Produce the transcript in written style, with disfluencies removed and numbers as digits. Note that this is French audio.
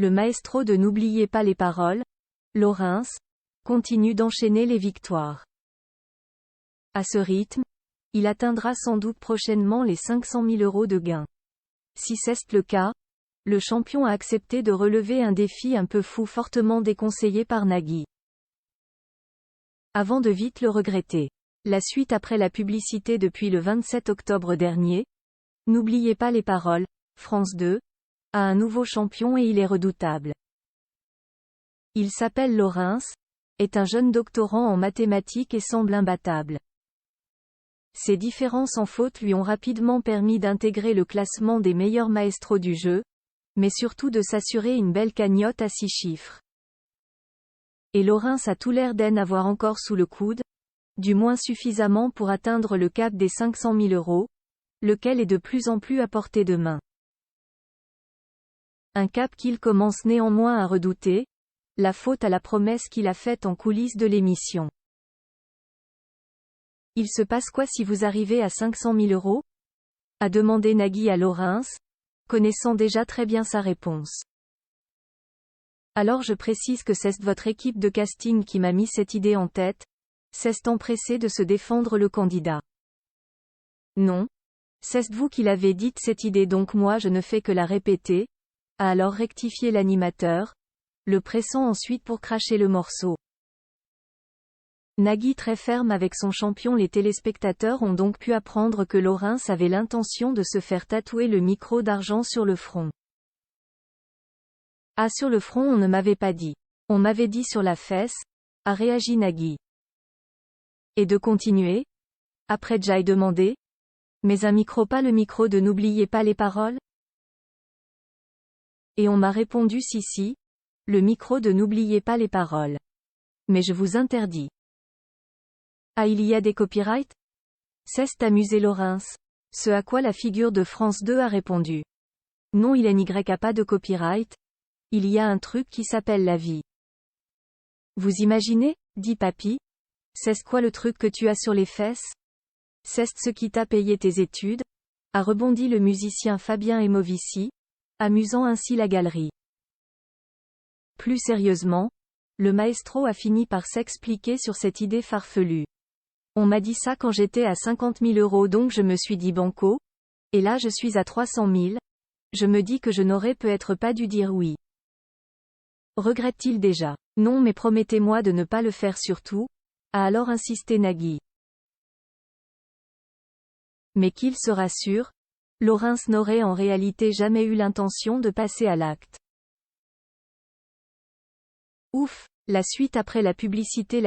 Le maestro de N'oubliez pas les paroles, Laurens, continue d'enchaîner les victoires. À ce rythme, il atteindra sans doute prochainement les 500 000 € de gains. Si c'est le cas, le champion a accepté de relever un défi un peu fou fortement déconseillé par Nagui. Avant de vite le regretter. La suite après la publicité depuis le 27 octobre dernier. N'oubliez pas les paroles, France 2, a un nouveau champion et il est redoutable. Il s'appelle Laurens, est un jeune doctorant en mathématiques et semble imbattable. Ses différents sans faute lui ont rapidement permis d'intégrer le classement des meilleurs maestros du jeu, mais surtout de s'assurer une belle cagnotte à 6 chiffres. Et Laurens a tout l'air d'en avoir encore sous le coude, du moins suffisamment pour atteindre le cap des 500 000 €, lequel est de plus en plus à portée de main. Un cap qu'il commence néanmoins à redouter, la faute à la promesse qu'il a faite en coulisses de l'émission. Il se passe quoi si vous arrivez à 500 000 €? A demandé Nagui à Laurens, connaissant déjà très bien sa réponse. Alors je précise que c'est votre équipe de casting qui m'a mis cette idée en tête, s'est empressé de se défendre le candidat. Non. C'est vous qui l'avez dite cette idée donc moi je ne fais que la répéter, a alors rectifié l'animateur, le pressant ensuite pour cracher le morceau. Nagui très ferme avec son champion. Les téléspectateurs ont donc pu apprendre que Laurens avait l'intention de se faire tatouer le micro d'argent sur le front. Ah, sur le front on ne m'avait pas dit. On m'avait dit sur la fesse, a réagi Nagui. Et de continuer? Après Jai demandé. Mais un micro, pas le micro de N'oubliez pas les paroles? Et on m'a répondu si, le micro de N'oubliez pas les paroles. Mais je vous interdis. Ah, il y a des copyrights? C'est amusé Laurens. Ce à quoi la figure de France 2 a répondu. Non, il n'y a pas de copyright. Il y a un truc qui s'appelle la vie. Vous imaginez, dit Papy? C'est quoi le truc que tu as sur les fesses? C'est ce qui t'a payé tes études? A rebondi le musicien Fabien Emovici, amusant ainsi la galerie. Plus sérieusement, le maestro a fini par s'expliquer sur cette idée farfelue. On m'a dit ça quand j'étais à 50 000 € donc je me suis dit banco, et là je suis à 300 000, je me dis que je n'aurais peut-être pas dû dire oui. Regrette-t-il déjà? Non mais promettez-moi de ne pas le faire surtout, a alors insisté Nagui. Mais qu'il se rassure, Laurens n'aurait en réalité jamais eu l'intention de passer à l'acte. Ouf, la suite après la publicité.